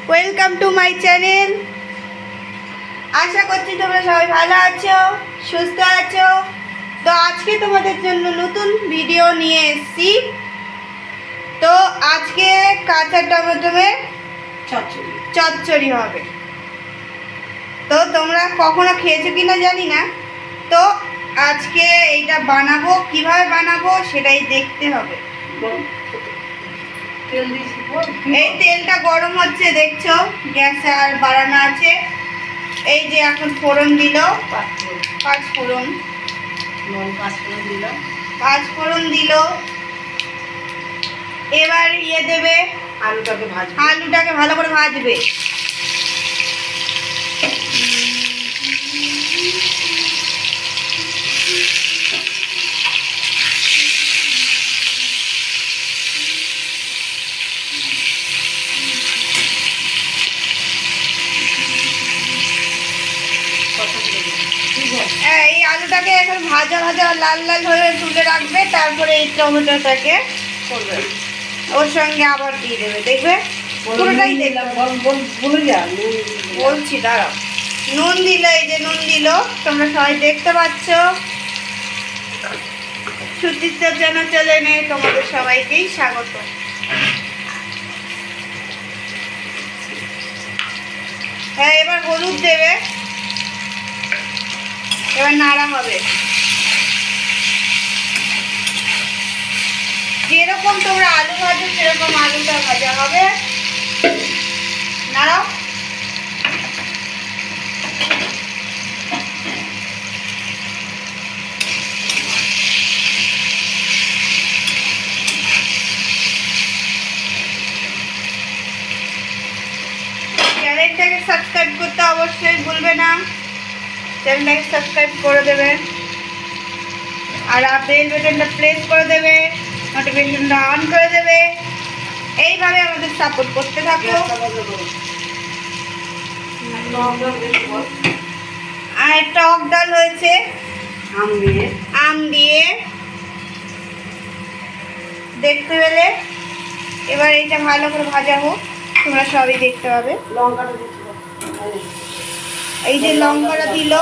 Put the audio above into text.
Welcome to my channel. আশা করছি তোমরা সবাই ভালো আছো, সুস্থ আছো। তো আজকে তোমাদের জন্য নতুন ভিডিও নিয়ে এসেছি। তো আজকে কাঁচা টমেটোর চচ্চড়ি হবে। তো তোমরা কখনো খেয়েছো কিনা জানি না। তো আজকে এইটা বানাবো, কিভাবে বানাবো সেটাই দেখতে হবে। এই তেলটা গরম হচ্ছে, দেখছো গ্যাসে আর বাড়ানো আছে। এই যে এখন ফোড়ন দিল, পাঁচ ফোড়ন দিল। এবার দেবে আলুটাকে ভালো করে ভাজবে। এই আলুটাকে এখন ভাজা ভাজা লাল লাল হয়ে তুলে রাখবে। তারপরে এই টমেটোটাকে করবে, ওর সঙ্গে আবার দিয়ে দেবে। দেখবে পুরোটাই দিলাম, বলছি দাঁড়াও। নুন দিল, এই যে নুন দিল, তোমরা সবাই দেখতে পাচ্ছ। সুচিত্রা চ্যানেলে তোমাদের সবাইকেই স্বাগত। হ্যাঁ, এবার হলুদ দেবে, এবার নাড়া হবে। যেরকম তোমরা আলু ভাজো সেরকম আলুটা ভাজা হবে। নাড়াও। চ্যানেলটাকে সাবস্ক্রাইব করতে অবশ্যই ভুলবে না। চ্যানেলটাকে সাবস্ক্রাইব করে দেবে আর বেল বাটনটা প্রেস করে দেবে, নোটিফিকেশনটা অন করে দেবে। এইভাবে আমাদের সাপোর্ট করতে থাকো। আর টক ডাল হয়েছে আম দিয়ে, দেখতে পেলে। এবার এইটা ভালো করে ভাজা হোক, তোমরা সবই দেখতে পাবে। এই যে লঙ্কাটা দিল,